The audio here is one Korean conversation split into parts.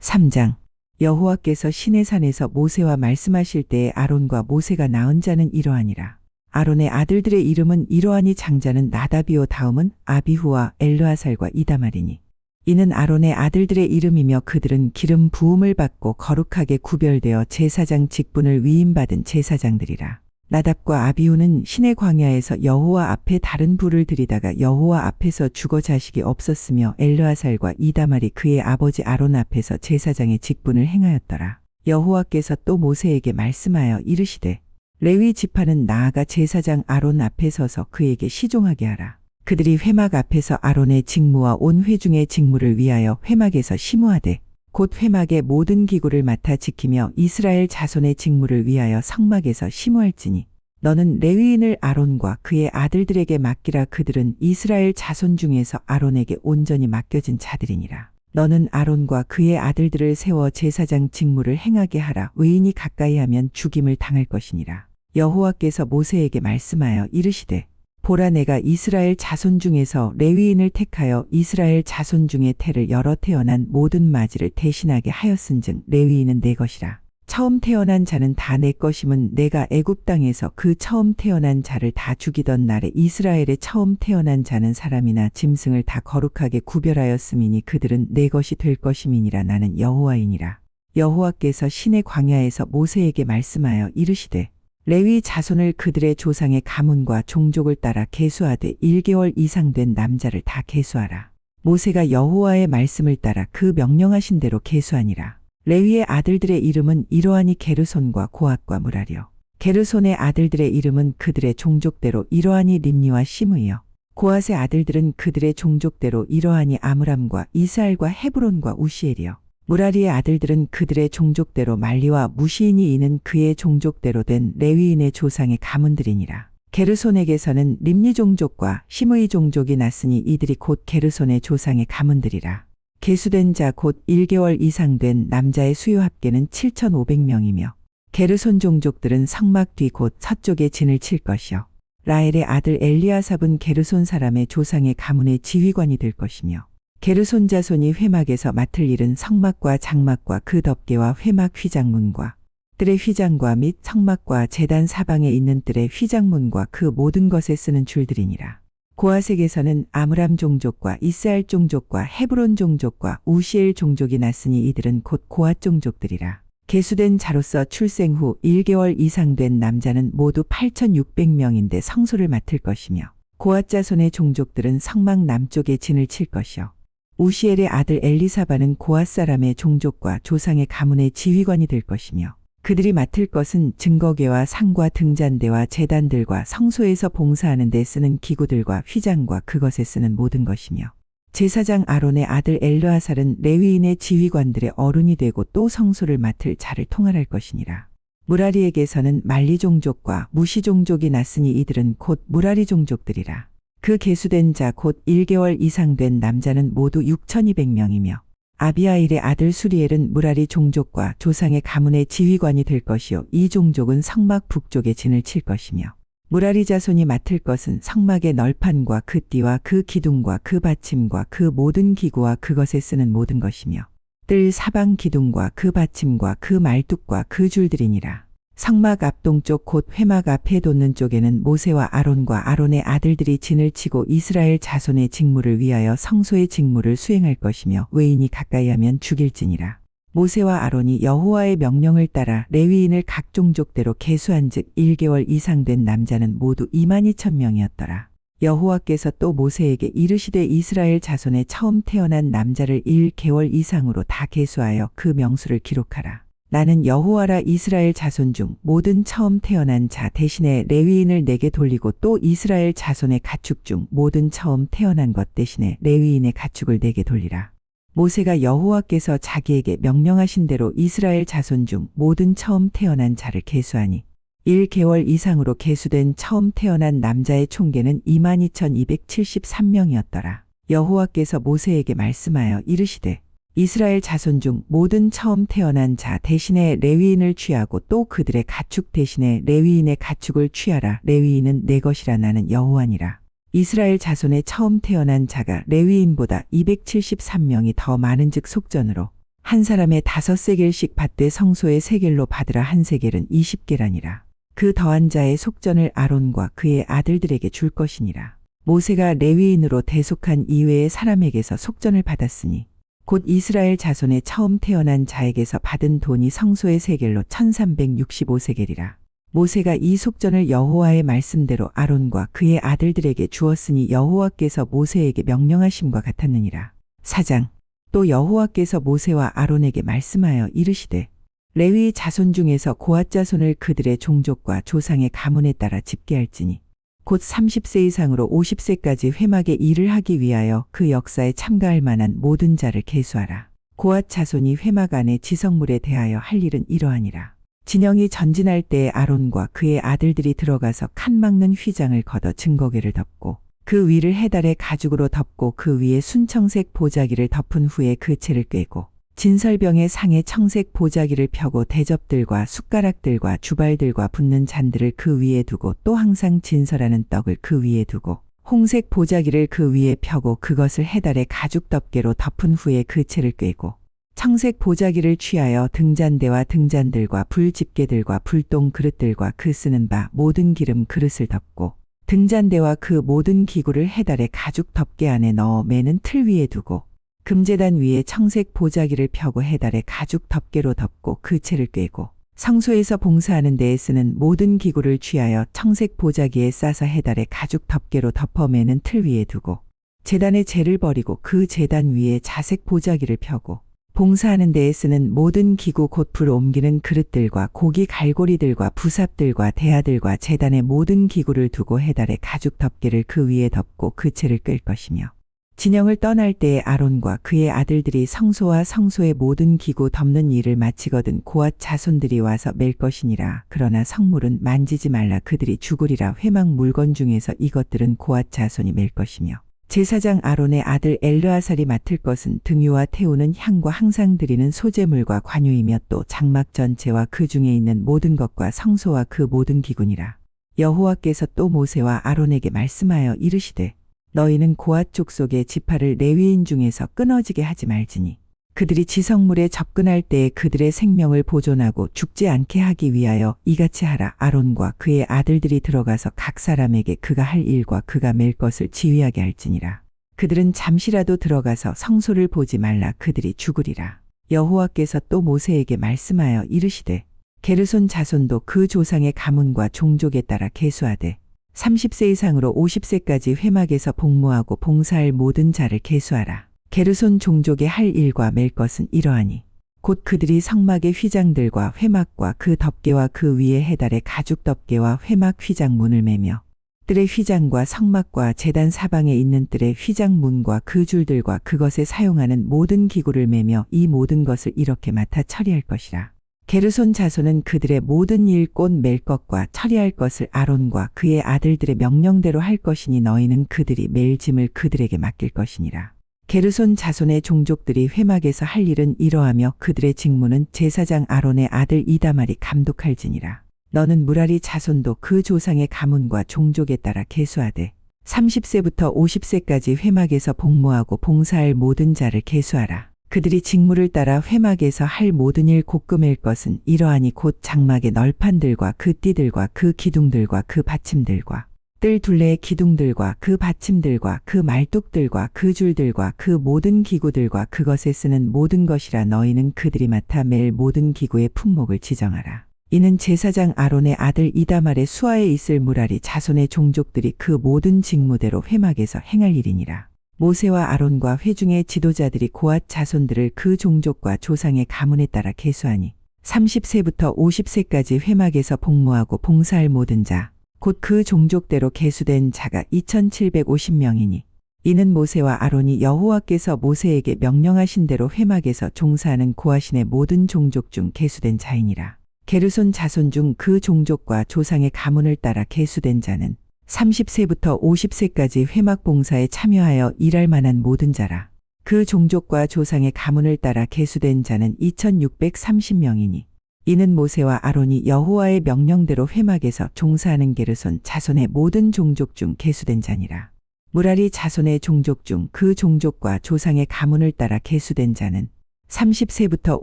3장. 여호와께서 시내산에서 모세와 말씀하실 때에 아론과 모세가 낳은 자는 이러하니라. 아론의 아들들의 이름은 이러하니 장자는 나다비요 다음은 아비후와 엘르아살과 이다말이니. 이는 아론의 아들들의 이름이며 그들은 기름 부음을 받고 거룩하게 구별되어 제사장 직분을 위임받은 제사장들이라. 나답과 아비후는 시내 광야에서 여호와 앞에 다른 불을 들이다가 여호와 앞에서 죽어 자식이 없었으며 엘르아살과 이다말이 그의 아버지 아론 앞에서 제사장의 직분을 행하였더라. 여호와께서 또 모세에게 말씀하여 이르시되 레위 지파는 나아가 제사장 아론 앞에 서서 그에게 시종하게 하라. 그들이 회막 앞에서 아론의 직무와 온 회중의 직무를 위하여 회막에서 심우하되 곧 회막의 모든 기구를 맡아 지키며 이스라엘 자손의 직무를 위하여 성막에서 심우할지니 너는 레위인을 아론과 그의 아들들에게 맡기라. 그들은 이스라엘 자손 중에서 아론에게 온전히 맡겨진 자들이니라. 너는 아론과 그의 아들들을 세워 제사장 직무를 행하게 하라. 외인이 가까이 하면 죽임을 당할 것이니라. 여호와께서 모세에게 말씀하여 이르시되 보라, 내가 이스라엘 자손 중에서 레위인을 택하여 이스라엘 자손 중에 태를 열어 태어난 모든 마지를 대신하게 하였은즉 레위인은 내 것이라. 처음 태어난 자는 다 내 것임은 내가 애굽 땅에서 그 처음 태어난 자를 다 죽이던 날에 이스라엘의 처음 태어난 자는 사람이나 짐승을 다 거룩하게 구별하였음이니 그들은 내 것이 될 것임이니라. 나는 여호와이니라. 여호와께서 시내 광야에서 모세에게 말씀하여 이르시되 레위 자손을 그들의 조상의 가문과 종족을 따라 계수하되 1개월 이상 된 남자를 다 계수하라. 모세가 여호와의 말씀을 따라 그 명령하신 대로 계수하니라. 레위의 아들들의 이름은 이러하니 게르손과 고핫과 무라리요. 게르손의 아들들의 이름은 그들의 종족대로 이러하니 림니와 시므이요. 고핫의 아들들은 그들의 종족대로 이러하니 아므람과 이스알과 헤브론과 우시엘이요. 무라리의 아들들은 그들의 종족대로 말리와 무시이니 이는 그의 종족대로 된 레위인의 조상의 가문들이니라. 게르손에게서는 림니 종족과 시므이 종족이 났으니 이들이 곧 게르손의 조상의 가문들이라. 계수된 자 곧 1개월 이상 된 남자의 수요 합계는 7,500명이며 게르손 종족들은 성막 뒤 곧 서쪽에 진을 칠 것이요. 라헬의 아들 엘리아삽은 게르손 사람의 조상의 가문의 지휘관이 될 것이며 게르손 자손이 회막에서 맡을 일은 성막과 장막과 그 덮개와 회막 휘장문과 뜰의 휘장과 및 성막과 제단 사방에 있는 뜰의 휘장문과 그 모든 것에 쓰는 줄들이니라. 고핫에게서는 아므람 종족과 이스알 종족과 헤브론 종족과 우시엘 종족이 났으니 이들은 곧 고핫 종족들이라. 계수된 자로서 출생 후 1개월 이상 된 남자는 모두 8,600명인데 성소를 맡을 것이며 고핫 자손의 종족들은 성막 남쪽에 진을 칠 것이요. 우시엘의 아들 엘리사바는 고핫 사람의 종족과 조상의 가문의 지휘관이 될 것이며 그들이 맡을 것은 증거궤와 상과 등잔대와 제단들과 성소에서 봉사하는 데 쓰는 기구들과 휘장과 그것에 쓰는 모든 것이며 제사장 아론의 아들 엘르아살은 레위인의 지휘관들의 어른이 되고 또 성소를 맡을 자를 통할할 것이니라. 무라리에게서는 말리 종족과 무시 종족이 났으니 이들은 곧 무라리 종족들이라. 그 계수된 자 곧 1개월 이상 된 남자는 모두 6,200명이며 아비아일의 아들 수리엘은 무라리 종족과 조상의 가문의 지휘관이 될 것이요. 이 종족은 성막 북쪽에 진을 칠 것이며 무라리 자손이 맡을 것은 성막의 널판과 그 띠와 그 기둥과 그 받침과 그 모든 기구와 그것에 쓰는 모든 것이며 뜰 사방 기둥과 그 받침과 그 말뚝과 그 줄들이니라. 성막 앞동쪽 곧 회막 앞에 돋는 쪽에는 모세와 아론과 아론의 아들들이 진을 치고 이스라엘 자손의 직무를 위하여 성소의 직무를 수행할 것이며 외인이 가까이 하면 죽일지니라. 모세와 아론이 여호와의 명령을 따라 레위인을 각 종족대로 계수한즉 1개월 이상 된 남자는 모두 22,000명이었더라. 여호와께서 또 모세에게 이르시되 이스라엘 자손의 처음 태어난 남자를 1개월 이상으로 다 계수하여 그 명수를 기록하라. 나는 여호와라. 이스라엘 자손 중 모든 처음 태어난 자 대신에 레위인을 내게 돌리고 또 이스라엘 자손의 가축 중 모든 처음 태어난 것 대신에 레위인의 가축을 내게 돌리라. 모세가 여호와께서 자기에게 명령하신 대로 이스라엘 자손 중 모든 처음 태어난 자를 계수하니 1개월 이상으로 계수된 처음 태어난 남자의 총계는 22,273명이었더라. 여호와께서 모세에게 말씀하여 이르시되 이스라엘 자손 중 모든 처음 태어난 자 대신에 레위인을 취하고 또 그들의 가축 대신에 레위인의 가축을 취하라. 레위인은 내 것이라. 나는 여호와니라. 이스라엘 자손의 처음 태어난 자가 레위인보다 273명이 더 많은즉 속전으로 한 사람의 5세겔씩 받되 성소의 세겔로 받으라. 한 세겔은 20계라니라. 그 더한 자의 속전을 아론과 그의 아들들에게 줄 것이니라. 모세가 레위인으로 대속한 이외의 사람에게서 속전을 받았으니 곧 이스라엘 자손의 처음 태어난 자에게서 받은 돈이 성소의 세겔로 1365세겔이라. 모세가 이 속전을 여호와의 말씀대로 아론과 그의 아들들에게 주었으니 여호와께서 모세에게 명령하심과 같았느니라. 4장. 또 여호와께서 모세와 아론에게 말씀하여 이르시되 레위 자손 중에서 고앗 자손을 그들의 종족과 조상의 가문에 따라 집계할지니 곧 30세 이상으로 50세까지 회막의 일을 하기 위하여 그 역사에 참가할 만한 모든 자를 계수하라. 고앗 자손이 회막 안에 지성물에 대하여 할 일은 이러하니라. 진영이 전진할 때에 아론과 그의 아들들이 들어가서 칸 막는 휘장을 걷어 증거궤를 덮고 그 위를 해달의 가죽으로 덮고 그 위에 순청색 보자기를 덮은 후에 그 채를 꿰고 진설병의 상에 청색 보자기를 펴고 대접들과 숟가락들과 주발들과 붓는 잔들을 그 위에 두고 또 항상 진설하는 떡을 그 위에 두고 홍색 보자기를 그 위에 펴고 그것을 해달의 가죽 덮개로 덮은 후에 그 채를 꿰고 청색 보자기를 취하여 등잔대와 등잔들과 불집게들과 불똥 그릇들과 그 쓰는 바 모든 기름 그릇을 덮고 등잔대와 그 모든 기구를 해달의 가죽 덮개 안에 넣어 매는 틀 위에 두고 금제단 위에 청색 보자기를 펴고 해달의 가죽 덮개로 덮고 그 채를 꿰고 성소에서 봉사하는 데에 쓰는 모든 기구를 취하여 청색 보자기에 싸서 해달의 가죽 덮개로 덮어 매는 틀 위에 두고 제단의 재를 버리고 그 제단 위에 자색 보자기를 펴고 봉사하는 데에 쓰는 모든 기구 곧 불 옮기는 그릇들과 고기 갈고리들과 부삽들과 대야들과 제단의 모든 기구를 두고 해달의 가죽 덮개를 그 위에 덮고 그 채를 끌 것이며 진영을 떠날 때에 아론과 그의 아들들이 성소와 성소의 모든 기구 덮는 일을 마치거든 고앗 자손들이 와서 맬 것이니라. 그러나 성물은 만지지 말라. 그들이 죽으리라. 회막 물건 중에서 이것들은 고앗 자손이 맬 것이며 제사장 아론의 아들 엘르아살이 맡을 것은 등유와 태우는 향과 항상 드리는 소제물과 관유이며 또 장막 전체와 그 중에 있는 모든 것과 성소와 그 모든 기구니라. 여호와께서 또 모세와 아론에게 말씀하여 이르시되 너희는 고앗 족속의 지파를 레위인 중에서 끊어지게 하지 말지니 그들이 지성물에 접근할 때에 그들의 생명을 보존하고 죽지 않게 하기 위하여 이같이 하라. 아론과 그의 아들들이 들어가서 각 사람에게 그가 할 일과 그가 맬 것을 지휘하게 할지니라. 그들은 잠시라도 들어가서 성소를 보지 말라. 그들이 죽으리라. 여호와께서 또 모세에게 말씀하여 이르시되 게르손 자손도 그 조상의 가문과 종족에 따라 계수하되 30세 이상으로 50세까지 회막에서 복무하고 봉사할 모든 자를 계수하라. 게르손 종족의 할 일과 맬 것은 이러하니 곧 그들이 성막의 휘장들과 회막과 그 덮개와 그 위에 해달의 가죽 덮개와 회막 휘장 문을 매며 뜰의 휘장과 성막과 제단 사방에 있는 뜰의 휘장 문과 그 줄들과 그것에 사용하는 모든 기구를 매며 이 모든 것을 이렇게 맡아 처리할 것이라. 게르손 자손은 그들의 모든 일 곧 맬 것과 처리할 것을 아론과 그의 아들들의 명령대로 할 것이니 너희는 그들이 맬 짐을 그들에게 맡길 것이니라. 게르손 자손의 종족들이 회막에서 할 일은 이러하며 그들의 직무는 제사장 아론의 아들 이다말이 감독할지니라. 너는 무라리 자손도 그 조상의 가문과 종족에 따라 계수하되 30세부터 50세까지 회막에서 복무하고 봉사할 모든 자를 계수하라. 그들이 직무를 따라 회막에서 할 모든 일 곱금일 것은 이러하니 곧 장막의 널판들과 그 띠들과 그 기둥들과 그 받침들과 뜰 둘레의 기둥들과 그 받침들과 그 말뚝들과 그 줄들과 그 모든 기구들과 그것에 쓰는 모든 것이라. 너희는 그들이 맡아 맬 모든 기구의 품목을 지정하라. 이는 제사장 아론의 아들 이다말의 수하에 있을 무라리 자손의 종족들이 그 모든 직무대로 회막에서 행할 일이니라. 모세와 아론과 회중의 지도자들이 고앗 자손들을 그 종족과 조상의 가문에 따라 계수하니 30세부터 50세까지 회막에서 복무하고 봉사할 모든 자 곧 그 종족대로 계수된 자가 2750명이니 이는 모세와 아론이 여호와께서 모세에게 명령하신 대로 회막에서 종사하는 고앗인의 모든 종족 중 계수된 자이니라. 게르손 자손 중 그 종족과 조상의 가문을 따라 계수된 자는 30세부터 50세까지 회막 봉사에 참여하여 일할 만한 모든 자라. 그 종족과 조상의 가문을 따라 계수된 자는 2630명이니 이는 모세와 아론이 여호와의 명령대로 회막에서 종사하는 게르손 자손의 모든 종족 중 계수된 자니라. 무라리 자손의 종족 중 그 종족과 조상의 가문을 따라 계수된 자는 30세부터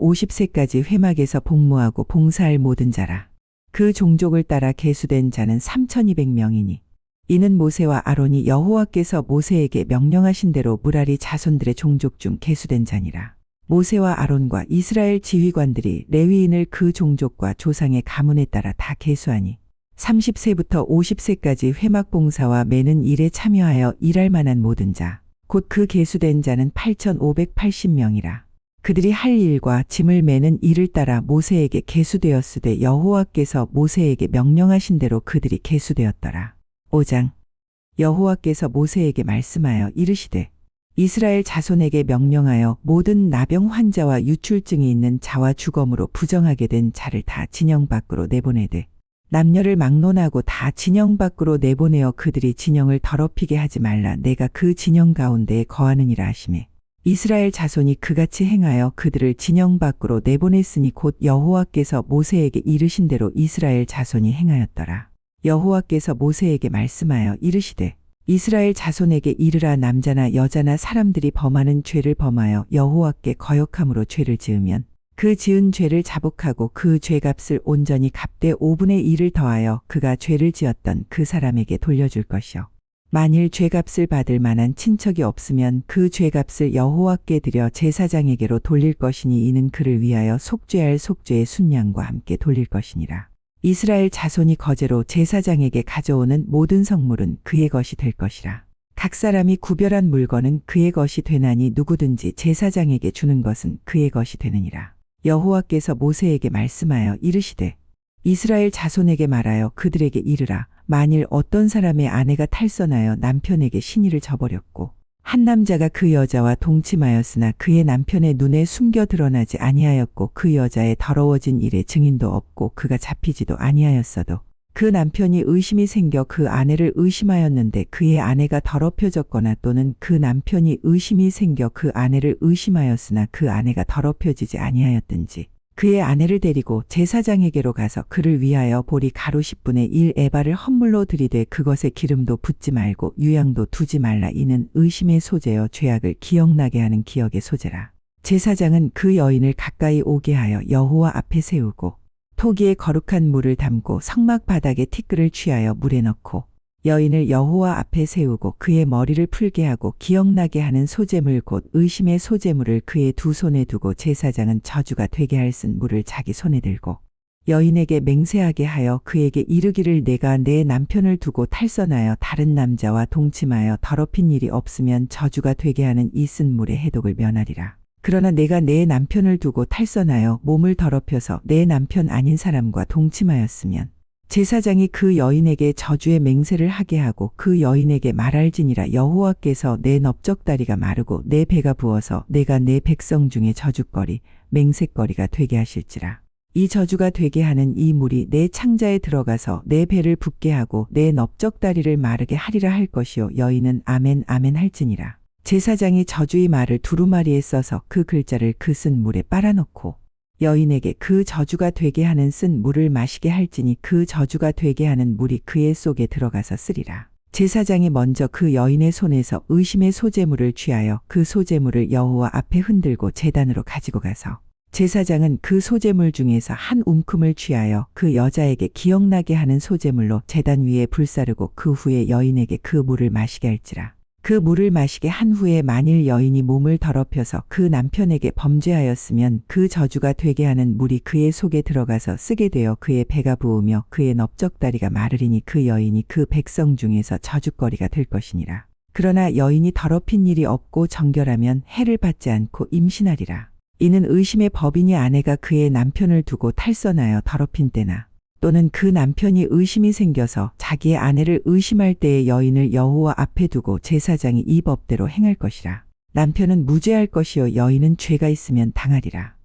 50세까지 회막에서 복무하고 봉사할 모든 자라. 그 종족을 따라 계수된 자는 3200명이니 이는 모세와 아론이 여호와께서 모세에게 명령하신 대로 무라리 자손들의 종족 중 계수된 자니라. 모세와 아론과 이스라엘 지휘관들이 레위인을 그 종족과 조상의 가문에 따라 다 계수하니 30세부터 50세까지 회막 봉사와 매는 일에 참여하여 일할 만한 모든 자, 곧 그 계수된 자는 8580명이라. 그들이 할 일과 짐을 매는 일을 따라 모세에게 계수되었으되 여호와께서 모세에게 명령하신 대로 그들이 계수되었더라. 5장. 여호와께서 모세에게 말씀하여 이르시되 이스라엘 자손에게 명령하여 모든 나병 환자와 유출증이 있는 자와 주검으로 부정하게 된 자를 다 진영 밖으로 내보내되 남녀를 막론하고 다 진영 밖으로 내보내어 그들이 진영을 더럽히게 하지 말라. 내가 그 진영 가운데에 거하느니라 하시매 이스라엘 자손이 그같이 행하여 그들을 진영 밖으로 내보냈으니 곧 여호와께서 모세에게 이르신 대로 이스라엘 자손이 행하였더라. 여호와께서 모세에게 말씀하여 이르시되 이스라엘 자손에게 이르라. 남자나 여자나 사람들이 범하는 죄를 범하여 여호와께 거역함으로 죄를 지으면 그 지은 죄를 자복하고 그 죄값을 온전히 갚되 5분의 1을 더하여 그가 죄를 지었던 그 사람에게 돌려줄 것이요. 만일 죄값을 받을 만한 친척이 없으면 그 죄값을 여호와께 드려 제사장에게로 돌릴 것이니 이는 그를 위하여 속죄할 속죄의 순양과 함께 돌릴 것이니라. 이스라엘 자손이 거제로 제사장에게 가져오는 모든 성물은 그의 것이 될 것이라. 각 사람이 구별한 물건은 그의 것이 되나니 누구든지 제사장에게 주는 것은 그의 것이 되느니라. 여호와께서 모세에게 말씀하여 이르시되 이스라엘 자손에게 말하여 그들에게 이르라. 만일 어떤 사람의 아내가 탈선하여 남편에게 시니를 저버렸고 한 남자가 그 여자와 동침하였으나 그의 남편의 눈에 숨겨 드러나지 아니하였고 그 여자의 더러워진 일에 증인도 없고 그가 잡히지도 아니하였어도 그 남편이 의심이 생겨 그 아내를 의심하였는데 그의 아내가 더럽혀졌거나 또는 그 남편이 의심이 생겨 그 아내를 의심하였으나 그 아내가 더럽혀지지 아니하였든지 그의 아내를 데리고 제사장에게로 가서 그를 위하여 보리 가루 10분의 1 에바를 헌물로 드리되 그것에 기름도 붓지 말고 유향도 두지 말라. 이는 의심의 소재여 죄악을 기억나게 하는 기억의 소재라. 제사장은 그 여인을 가까이 오게 하여 여호와 앞에 세우고 토기에 거룩한 물을 담고 성막 바닥에 티끌을 취하여 물에 넣고 여인을 여호와 앞에 세우고 그의 머리를 풀게 하고 기억나게 하는 소재물 곧 의심의 소재물을 그의 두 손에 두고 제사장은 저주가 되게 할 쓴 물을 자기 손에 들고 여인에게 맹세하게 하여 그에게 이르기를 내가 내 남편을 두고 탈선하여 다른 남자와 동침하여 더럽힌 일이 없으면 저주가 되게 하는 이 쓴 물의 해독을 면하리라. 그러나 내가 내 남편을 두고 탈선하여 몸을 더럽혀서 내 남편 아닌 사람과 동침하였으면 제사장이 그 여인에게 저주의 맹세를 하게 하고 그 여인에게 말할지니라. 여호와께서 내 넓적다리가 마르고 내 배가 부어서 내가 내 백성 중에 저주거리 맹세거리가 되게 하실지라. 이 저주가 되게 하는 이 물이 내 창자에 들어가서 내 배를 붓게 하고 내 넓적다리를 마르게 하리라 할 것이요. 여인은 아멘 아멘 할지니라. 제사장이 저주의 말을 두루마리에 써서 그 글자를 그 쓴 물에 빨아넣고 여인에게 그 저주가 되게 하는 쓴 물을 마시게 할지니 그 저주가 되게 하는 물이 그의 속에 들어가서 쓰리라. 제사장이 먼저 그 여인의 손에서 의심의 소재물을 취하여 그 소재물을 여호와 앞에 흔들고 제단으로 가지고 가서 제사장은 그 소재물 중에서 한 움큼을 취하여 그 여자에게 기억나게 하는 소재물로 제단 위에 불사르고 그 후에 여인에게 그 물을 마시게 할지라. 그 물을 마시게 한 후에 만일 여인이 몸을 더럽혀서 그 남편에게 범죄하였으면 그 저주가 되게 하는 물이 그의 속에 들어가서 쓰게 되어 그의 배가 부으며 그의 넓적다리가 마르리니 그 여인이 그 백성 중에서 저주거리가 될 것이니라. 그러나 여인이 더럽힌 일이 없고 정결하면 해를 받지 않고 임신하리라. 이는 의심의 법이니 아내가 그의 남편을 두고 탈선하여 더럽힌 때나 또는 그 남편이 의심이 생겨서 자기의 아내를 의심할 때에 여인을 여호와 앞에 두고 제사장이 이 법대로 행할 것이라. 남편은 무죄할 것이요 여인은 죄가 있으면 당하리라.